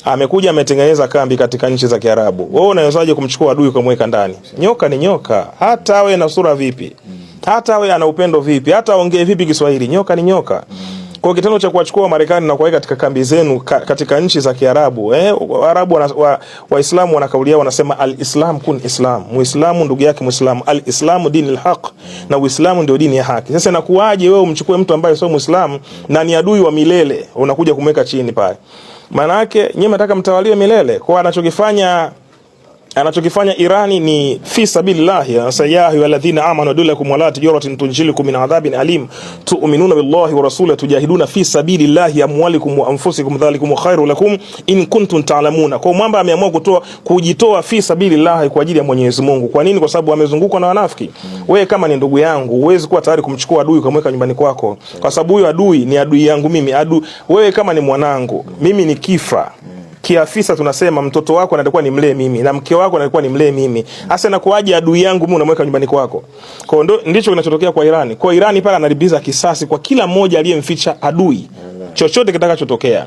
amekuja ametengeneza kambi katika nchi za Kiarabu. Wewe unawezaje kumchukua adui kumweka ndani? Nyoka ni nyoka, hata awe na sura vipi, hata awe ana upendo vipi, hata aongee vipi Kiswahili, nyoka ni nyoka. Kwa kitendo cha kuwachukua Marekani na kuweka katika kambi zenu katika nchi za Kiarabu, Waarabu Waislamu wanakaulia wanasema al-Islam kun Islam, Muislamu ndugu yake Muislamu, al-Islamu dinul haq, na Uislamu ndio dini ya haki. Sasa inakuwaje wewe umchukue mtu ambaye sio Muislamu na ni adui wa milele unakuja kumweka chini pale? Maana yake nyinyi mnataka mtawaliwe milele. Kwa anachokifanya Irani ni fi sabilillah, sayahu walladhina amanu adulakum wala tijaratin tunjilukum min adhabin alim tu'minuna billahi wa rasulihi tujahiduna fi sabilillah amwalikum wa anfusikum dhalikum khairul lakum in kuntum ta'lamuna. Kwa mwamba ameamua kujitoa fi sabilillah kwa ajili ya Mwenyezi Mungu. Kwa nini? Kwa sababu amezungukwa na wanafiki. Wewe kama ni ndugu yangu huwezi kuwa tayari kumchukua adui kumweka nyumbani kwako, kwa sababu huyo adui ni adui yangu mimi. Wewe kama ni mwanangu, mimi ni kifa kiafisa, tunasema mtoto wako anatakuwa ni mlee mimi na mke wako anatakuwa ni mlee mimi. Hasa inakuaje adui yangu mimi unamweka nyumbani kwako? Kwa ndicho kinachotokea kwa Irani. Kwa Irani pale analipiza kisasi kwa kila mmoja aliyemficha adui, chochote kitakachotokea.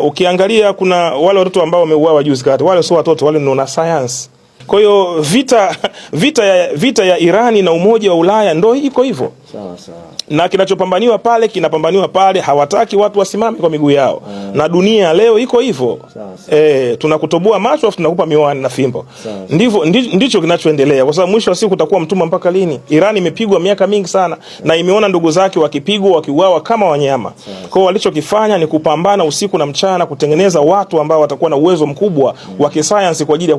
Ukiangalia kuna wale watoto ambao wameuawa juzi kati, wale sio watoto, wale ni na science. Kwa hiyo vita ya Irani na Umoja wa Ulaya ndio iko hivyo. Sawa sawa. Na kinachopambaniwa pale kinapambaniwa pale, hawataki watu wasimame kwa miguu yao. Na dunia leo iko hivyo. Tunakutoboa macho afu tunakupa miwani na fimbo. Ndivyo ndicho kinachoendelea. Kwa sababu mwisho wa siku utakuwa mtumwa mpaka lini? Irani imepigwa miaka mingi sana na imeona ndugu zake wakipigwa wakiuawa kama wanyama. Kwa hiyo walichokifanya ni kupambana usiku na mchana kutengeneza watu ambao watakuwa na uwezo mkubwa wa kisayansi kwa ajili ya